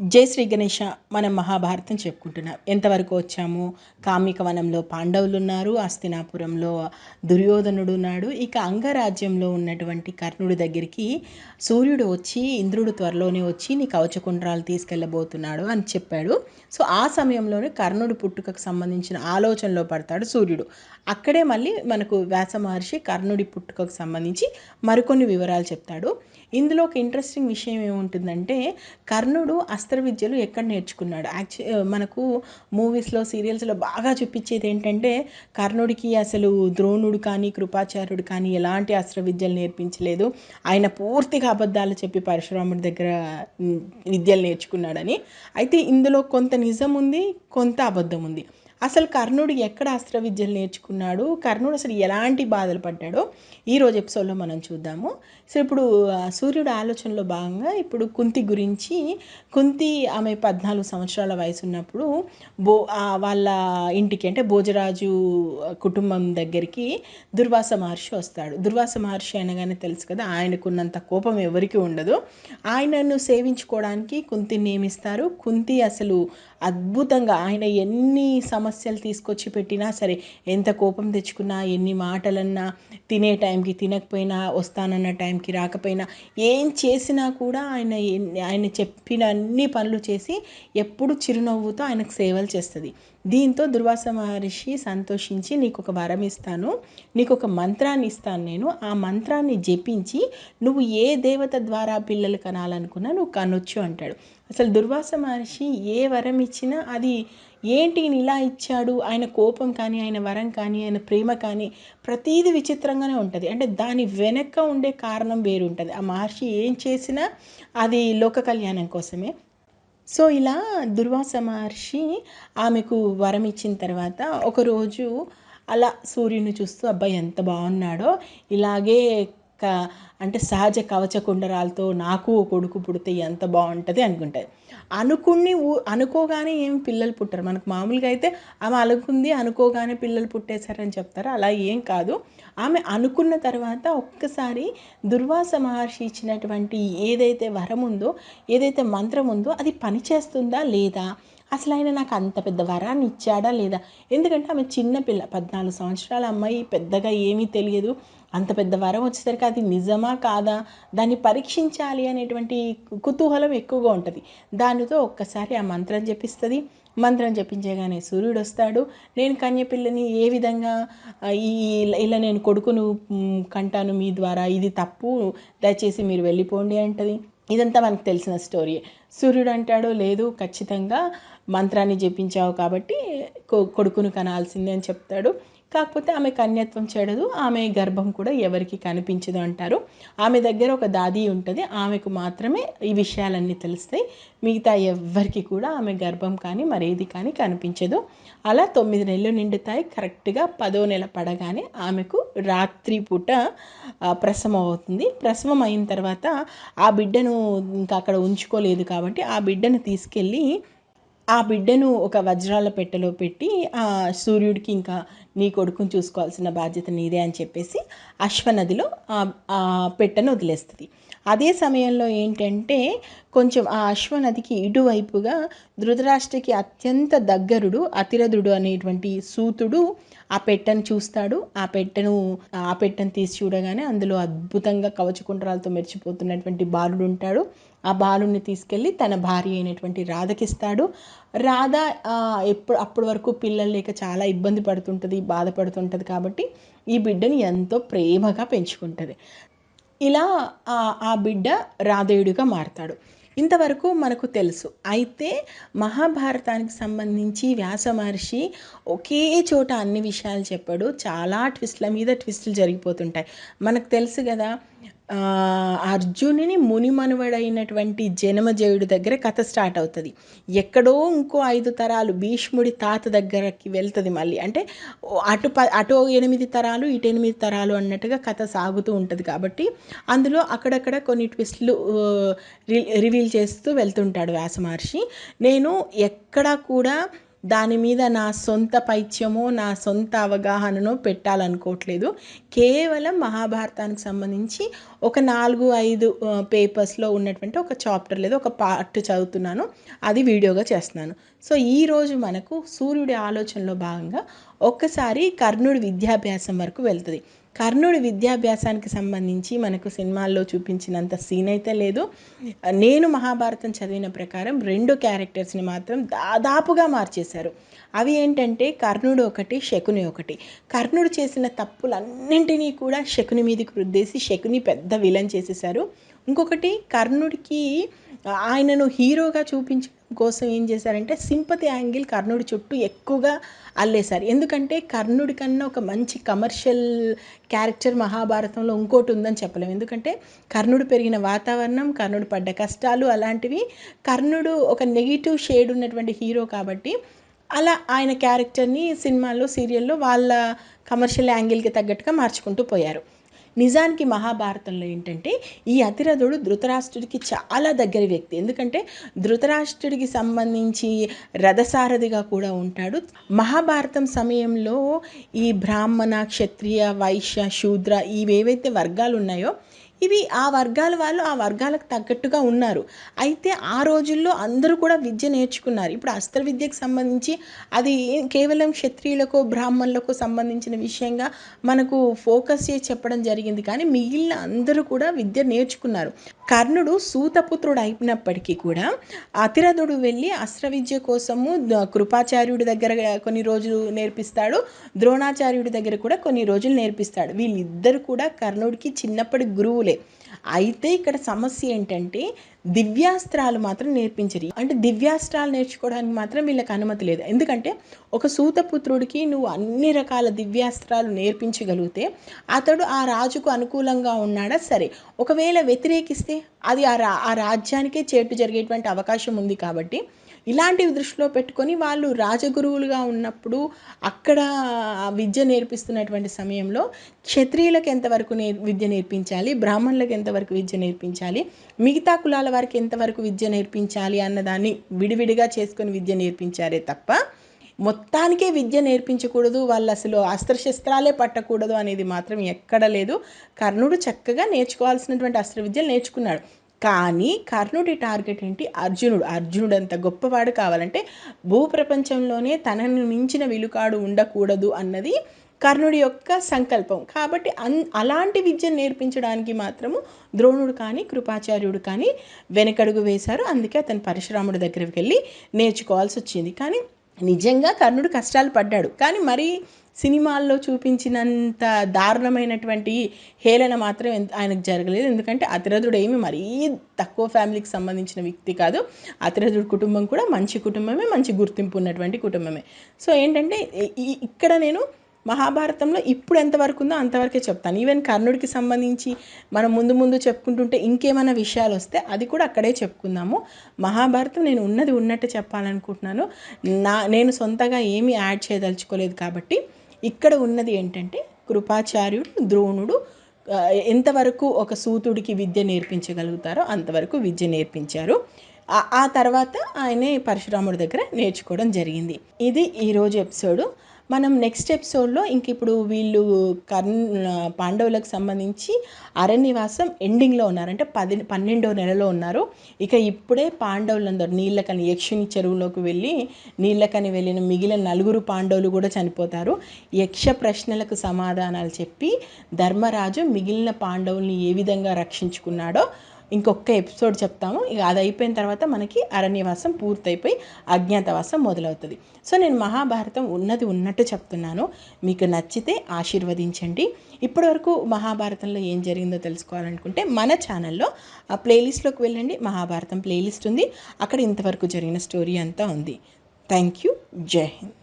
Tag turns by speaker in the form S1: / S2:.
S1: జై శ్రీ గణేష. మనం మహాభారతం చెప్పుకుంటున్నాం. ఎంతవరకు వచ్చాము? కామిక వనంలో పాండవులు ఉన్నారు, హస్తినాపురంలో దుర్యోధనుడు ఉన్నాడు. ఇక అంగరాజ్యంలో ఉన్నటువంటి కర్ణుడి దగ్గరికి సూర్యుడు వచ్చి, ఇంద్రుడు త్వరలోనే వచ్చి నీ కవచకుండ్రాలు తీసుకెళ్ళబోతున్నాడు అని చెప్పాడు. సో ఆ సమయంలోనే కర్ణుడి పుట్టుకకు సంబంధించిన ఆలోచనలో పడతాడు సూర్యుడు. అక్కడే మళ్ళీ మనకు వ్యాస మహర్షి కర్ణుడి పుట్టుకకు సంబంధించి మరికొన్ని వివరాలు చెప్తాడు. ఇందులో ఒక ఇంట్రెస్టింగ్ విషయం ఏముంటుందంటే, కర్ణుడు అస్త్ర విద్యలు ఎక్కడ నేర్చుకున్నాడు. మనకు మూవీస్లో, సీరియల్స్లో బాగా చూపించేది ఏంటంటే, కర్ణుడికి అసలు ద్రోణుడు కానీ, కృపాచార్యుడు కానీ ఎలాంటి అస్త్ర విద్యలు నేర్పించలేదు. ఆయన పూర్తిగా అబద్ధాలు చెప్పి పరశురాముడి దగ్గర విద్యలు నేర్చుకున్నాడని. అయితే ఇందులో కొంత నిజం ఉంది, కొంత అబద్ధం ఉంది. అసలు కర్ణుడు ఎక్కడ అస్త్ర విద్యలు నేర్చుకున్నాడు, కర్ణుడు అసలు ఎలాంటి బాధలు పడ్డాడో ఈరోజు ఎపిసోడ్లో మనం చూద్దాము. సో ఇప్పుడు సూర్యుడు ఆలోచనలో భాగంగా ఇప్పుడు కుంతి గురించి, కుంతి ఆమె 14 సంవత్సరాల వయసు ఉన్నప్పుడు వాళ్ళ ఇంటికి, అంటే భోజరాజు కుటుంబం దగ్గరికి దుర్వాస మహర్షి వస్తాడు. దుర్వాస మహర్షి అనగానే తెలుసు కదా, ఆయనకున్నంత కోపం ఎవరికి ఉండదు. ఆయనను సేవించుకోవడానికి కుంతిని నియమిస్తారు. కుంతి అసలు అద్భుతంగా, ఆయన ఎన్ని సమస్యలు తీసుకొచ్చి పెట్టినా సరే, ఎంత కోపం తెచ్చుకున్నా, ఎన్ని మాటలన్నా, తినే టైంకి తినకపోయినా, వస్తానన్న టైంకి రాకపోయినా, ఏం చేసినా కూడా ఆయన చెప్పిన అన్ని పనులు చేసి ఎప్పుడు చిరునవ్వుతో ఆయనకు సేవలు చేస్తుంది. దీంతో దుర్వాస మహర్షి సంతోషించి, నీకు ఒక వరం ఇస్తాను, నీకు ఒక మంత్రాన్ని ఇస్తాను, నేను ఆ మంత్రాన్ని జపించి నువ్వు ఏ దేవత ద్వారా పిల్లలు కనాలనుకున్నా నువ్వు కనొచ్చు అంటాడు. అసలు దుర్వాస మహర్షి ఏ వరం ఇచ్చినా అది ఏంటి ఇలా ఇచ్చాడు, ఆయన కోపం కానీ, ఆయన వరం కానీ, ఆయన ప్రేమ కానీ ప్రతీది విచిత్రంగానే ఉంటుంది. అంటే దాని వెనక ఉండే కారణం వేరు ఉంటుంది. ఆ మహర్షి ఏం చేసినా అది లోక కళ్యాణం కోసమే. సో ఇలా దుర్వాస మహర్షి ఆమెకు వరం ఇచ్చిన తర్వాత ఒకరోజు అలా సూర్యుని చూస్తూ, అబ్బాయి ఎంత బాగున్నాడో, ఇలాగే క అంటే సహజ కవచ కుండరాలతో నాకు ఓ కొడుకు పుడితే ఎంత బాగుంటుంది అనుకుంటుంది. అనుకోగానే ఏం పిల్లలు పుట్టరు. మనకు మామూలుగా అయితే ఆమె అనుకుంది, అనుకోగానే పిల్లలు పుట్టేశారని చెప్తారు. అలా ఏం కాదు. ఆమె అనుకున్న తర్వాత ఒక్కసారి దుర్వాస మహర్షి ఇచ్చినటువంటి ఏదైతే వరం ఉందో, ఏదైతే మంత్రం ఉందో అది పనిచేస్తుందా లేదా, అసలు ఆయన నాకు అంత పెద్ద వరాన్ని ఇచ్చాడా లేదా. ఎందుకంటే ఆమె చిన్నపిల్ల, 14 సంవత్సరాల అమ్మాయి, పెద్దగా ఏమీ తెలియదు. అంత పెద్ద వరం వచ్చేసరికి అది నిజమా కాదా, దాన్ని పరీక్షించాలి అనేటువంటి కుతూహలం ఎక్కువగా ఉంటుంది. దానితో ఒక్కసారి ఆ మంత్రం జపిస్తుంది. మంత్రం జపించగానే సూర్యుడు వస్తాడు. నేను కన్యపిల్లని ఏ విధంగా ఈ ఇలా నేను కొడుకును కంటాను మీ ద్వారా, ఇది తప్పు, దయచేసి మీరు వెళ్ళిపోండి అంటది. ఇదంతా మనకు తెలిసిన స్టోరీ. సూర్యుడు అంటాడు, లేదు, ఖచ్చితంగా మంత్రాన్ని జపించావు కాబట్టి కొడుకును కనాల్సిందే అని చెప్తాడు. కాకపోతే ఆమె కన్యత్వం చెడదు, ఆమె గర్భం కూడా ఎవరికి కనిపించదు అంటారు. ఆమె దగ్గర ఒక దాది ఉంటుంది, ఆమెకు మాత్రమే ఈ విషయాలన్నీ తెలుస్తాయి. మిగతా ఎవ్వరికి కూడా ఆమె గర్భం కానీ మరేది కానీ కనిపించదు. అలా 9 నెలలు నిండుతాయి. కరెక్ట్గా 10వ నెల పడగానే ఆమెకు రాత్రి పూట ప్రసవం అవుతుంది. ప్రసవం అయిన తర్వాత ఆ బిడ్డను ఇంకా అక్కడ ఉంచుకోలేదు కాబట్టి ఆ బిడ్డను తీసుకెళ్ళి, ఆ బిడ్డను ఒక వజ్రాల పెట్టెలో పెట్టి సూర్యుడికి, ఇంకా నీ కొడుకుని చూసుకోవాల్సిన బాధ్యత నీదే అని చెప్పేసి అశ్వనదిలో ఆ పెట్టెను వదిలేస్తుంది. అదే సమయంలో ఏంటంటే, కొంచెం ఆ అశ్వనదికి ఇటువైపుగా ధృతరాష్ట్రకి అత్యంత దగ్గరుడు అతిరథుడు అనేటువంటి సూతుడు ఆ పెట్టెను చూస్తాడు. ఆ పెట్టెను తీసి చూడగానే అందులో అద్భుతంగా కవచకుండరాలతో మెరిచిపోతున్నటువంటి బాలుడు ఉంటాడు. ఆ బాలుని తీసుకెళ్ళి తన భార్య అయినటువంటి రాధకిస్తాడు. రాధ అప్పటి వరకు పిల్లలు లేక చాలా ఇబ్బంది పడుతుంటుంది, బాధపడుతుంటుంది కాబట్టి ఈ బిడ్డని ఎంతో ప్రేమగా పెంచుకుంటుంది. ఇలా ఆ బిడ్డ రాధేయుడిగా మారతాడు. ఇంతవరకు మనకు తెలుసు. అయితే మహాభారతానికి సంబంధించి వ్యాస మహర్షి ఒకే చోట అన్ని విషయాలు చెప్పాడు. చాలా ట్విస్ట్ల మీద ట్విస్టులు జరిగిపోతుంటాయి. మనకు తెలుసు కదా, అర్జునుని మునిమనువడైనటువంటి జనమజయుడి దగ్గర కథ స్టార్ట్ అవుతుంది. ఎక్కడో ఇంకో 5 తరాలు భీష్ముడి తాత దగ్గరకి వెళ్తుంది మళ్ళీ. అంటే అటు 8 తరాలు, ఇటు 8 తరాలు అన్నట్టుగా కథ సాగుతూ ఉంటుంది. కాబట్టి అందులో అక్కడక్కడ కొన్ని ట్విస్టులు రివీల్ చేస్తూ వెళ్తుంటాడు వ్యాస మహర్షి. నేను ఎక్కడా కూడా దాని మీద నా సొంత పైత్యమో నా సొంత అవగాహననో పెట్టాలనుకోవట్లేదు. కేవలం మహాభారతానికి సంబంధించి ఒక 4-5 పేపర్స్లో ఉన్నటువంటి ఒక చాప్టర్ లేదా ఒక పార్ట్ చదువుతున్నాను, అది వీడియోగా చేస్తున్నాను. సో ఈరోజు మనకు సూర్యుడి ఆలోచనలో భాగంగా ఒక్కసారి కర్ణుడి విద్యాభ్యాసం వరకు వెళ్తుంది. కర్ణుడి విద్యాభ్యాసానికి సంబంధించి మనకు సినిమాల్లో చూపించినంత సీన్ అయితే లేదు. నేను మహాభారతం చదివిన ప్రకారం 2 క్యారెక్టర్స్ని మాత్రం దాదాపుగా మార్చేశారు. అవి ఏంటంటే కర్ణుడు ఒకటి, శకుని ఒకటి. కర్ణుడు చేసిన తప్పులన్నింటినీ కూడా శకుని మీదకి రుద్దేసి శకుని పెద్ద విలన్ చేసేశారు. ఇంకొకటి కర్ణుడికి ఆయనను హీరోగా చూపించడం కోసం ఏం చేశారంటే సింపతి యాంగిల్ కర్ణుడి చుట్టూ ఎక్కువగా అల్లేశారు. ఎందుకంటే కర్ణుడి కన్నా ఒక మంచి కమర్షియల్ క్యారెక్టర్ మహాభారతంలో ఇంకోటి ఉందని చెప్పలేము. ఎందుకంటే కర్ణుడు పెరిగిన వాతావరణం, కర్ణుడు పడ్డ కష్టాలు అలాంటివి, కర్ణుడు ఒక నెగిటివ్ షేడ్ ఉన్నటువంటి హీరో కాబట్టి అలా ఆయన క్యారెక్టర్ని సినిమాల్లో సీరియల్లో వాళ్ళ కమర్షియల్ యాంగిల్కి తగ్గట్టుగా మార్చుకుంటూ పోయారు. నిజానికి మహాభారతంలో ఏంటంటే ఈ అతిరథుడు ధృతరాష్ట్రుడికి చాలా దగ్గర వ్యక్తి. ఎందుకంటే ధృతరాష్ట్రుడికి సంబంధించి రథసారథిగా కూడా ఉంటాడు. మహాభారతం సమయంలో ఈ బ్రాహ్మణ, క్షత్రియ, వైశ్య, శూద్ర ఇవేవైతే వర్గాలు ఉన్నాయో ఇవి ఆ వర్గాల వాళ్ళు ఆ వర్గాలకు తగ్గట్టుగా ఉన్నారు. అయితే ఆ రోజుల్లో అందరూ కూడా విద్య నేర్చుకున్నారు. ఇప్పుడు అస్త్ర విద్యకు సంబంధించి అది కేవలం క్షత్రియులకు, బ్రాహ్మణులకు సంబంధించిన విషయంగా మనకు ఫోకస్ చేసి చెప్పడం జరిగింది. కానీ మిగిలిన అందరూ కూడా విద్య నేర్చుకున్నారు. కర్ణుడు సూతపుత్రుడు అయినప్పటికీ కూడా అతిరథుడు వెళ్ళి అస్త్ర విద్య కోసము కృపాచార్యుడి దగ్గర కొన్ని రోజులు నేర్పిస్తాడు, ద్రోణాచార్యుడి దగ్గర కూడా కొన్ని రోజులు నేర్పిస్తాడు. వీళ్ళిద్దరు కూడా కర్ణుడికి చిన్నప్పటి గురువులే. అయితే ఇక్కడ సమస్య ఏంటంటే దివ్యాస్త్రాలు మాత్రం నేర్పించరు. అంటే దివ్యాస్త్రాలు నేర్చుకోవడానికి మాత్రం వీళ్ళకి అనుమతి లేదు. ఎందుకంటే ఒక సూతపుత్రుడికి నువ్వు అన్ని రకాల దివ్యాస్త్రాలు నేర్పించగలిగితే అతడు ఆ రాజుకు అనుకూలంగా ఉన్నాడా సరే, ఒకవేళ వ్యతిరేకిస్తే అది ఆ రాజ్యానికే చేటు జరిగేటువంటి అవకాశం ఉంది. కాబట్టి ఇలాంటివి దృష్టిలో పెట్టుకొని వాళ్ళు రాజగురువులుగా ఉన్నప్పుడు అక్కడ విద్య నేర్పిస్తున్నటువంటి సమయంలో క్షత్రియులకు ఎంతవరకు విద్య నేర్పించాలి, బ్రాహ్మణులకు ఎంతవరకు విద్య నేర్పించాలి, మిగతా కులాల వారికి ఎంతవరకు విద్య నేర్పించాలి అన్నదాన్ని విడివిడిగా చేసుకొని విద్య నేర్పించారే తప్ప మొత్తానికే విద్య నేర్పించకూడదు, వాళ్ళు అసలు అస్త్రశస్త్రాలే పట్టకూడదు అనేది మాత్రం ఎక్కడ లేదు. కర్ణుడు చక్కగా నేర్చుకోవాల్సినటువంటి అస్త్ర విద్యలు నేర్చుకున్నాడు. కానీ కర్ణుడి టార్గెట్ ఏంటి? అర్జునుడు అంత గొప్పవాడు కావాలంటే భూప్రపంచంలోనే తనను మించిన విలుకాడు ఉండకూడదు అన్నది కర్ణుడి యొక్క సంకల్పం. కాబట్టి అలాంటి విద్య నేర్పించడానికి మాత్రము ద్రోణుడు కానీ కృపాచార్యుడు కానీ వెనకడుగు వేశారు. అందుకే అతను పరశురాముడి దగ్గరికి వెళ్ళి నేర్చుకోవాల్సి వచ్చింది. కానీ నిజంగా కర్ణుడు కష్టాలు పడ్డాడు. కానీ మరీ సినిమాల్లో చూపించినంత దారుణమైనటువంటి హేళన మాత్రం ఆయనకు జరగలేదు. ఎందుకంటే అతిరథుడు ఏమి మరీ తక్కువ ఫ్యామిలీకి సంబంధించిన వ్యక్తి కాదు. అతిరథుడి కుటుంబం కూడా మంచి కుటుంబమే, మంచి గుర్తింపు ఉన్నటువంటి కుటుంబమే. సో ఏంటంటే ఇక్కడ నేను మహాభారతంలో ఇప్పుడు ఎంతవరకు ఉందో అంతవరకే చెప్తాను. ఈవెన్ కర్ణుడికి సంబంధించి మనం ముందు చెప్పుకుంటుంటే ఇంకేమైనా విషయాలు వస్తే అది కూడా అక్కడే చెప్పుకుందాము. మహాభారతం నేను ఉన్నది ఉన్నట్టు చెప్పాలనుకుంటున్నాను. నేను సొంతగా ఏమీ యాడ్ చేయదలుచుకోలేదు. కాబట్టి ఇక్కడ ఉన్నది ఏంటంటే కృపాచార్యుడు, ద్రోణుడు ఎంతవరకు ఒక సూతుడికి విద్య నేర్పించగలుగుతారో అంతవరకు విద్య నేర్పించారు. ఆ తర్వాత ఆయనే పరశురాముడి దగ్గర నేర్చుకోవడం జరిగింది. ఇది ఈరోజు ఎపిసోడు. మనం నెక్స్ట్ ఎపిసోడ్లో ఇప్పుడు వీళ్ళు పాండవులకు సంబంధించి అరణ్యవాసం ఎండింగ్లో ఉన్నారు. అంటే 12వ నెలలో ఉన్నారు. ఇప్పుడే పాండవులందరూ నీళ్ళకని యక్షుని చెరువులోకి వెళ్ళి నీళ్ళకని వెళ్ళిన మిగిలిన 4 పాండవులు కూడా చనిపోతారు. యక్ష ప్రశ్నలకు సమాధానాలు చెప్పి ధర్మరాజు మిగిలిన పాండవుల్ని ఏ విధంగా రక్షించుకున్నాడో ఇంకొక ఎపిసోడ్ చెప్తాము. అది అయిపోయిన తర్వాత మనకి అరణ్యవాసం పూర్తయిపోయి అజ్ఞాతవాసం మొదలవుతుంది. సో నేను మహాభారతం ఉన్నది ఉన్నట్టు చెప్తున్నాను. మీకు నచ్చితే ఆశీర్వదించండి. ఇప్పటివరకు మహాభారతంలో ఏం జరిగిందో తెలుసుకోవాలనుకుంటే మన ఛానల్లో ఆ ప్లేలిస్ట్లోకి వెళ్ళండి. మహాభారతం ప్లేలిస్ట్ ఉంది, అక్కడ ఇంతవరకు జరిగిన స్టోరీ అంతా ఉంది. Thank you. జై హింద్.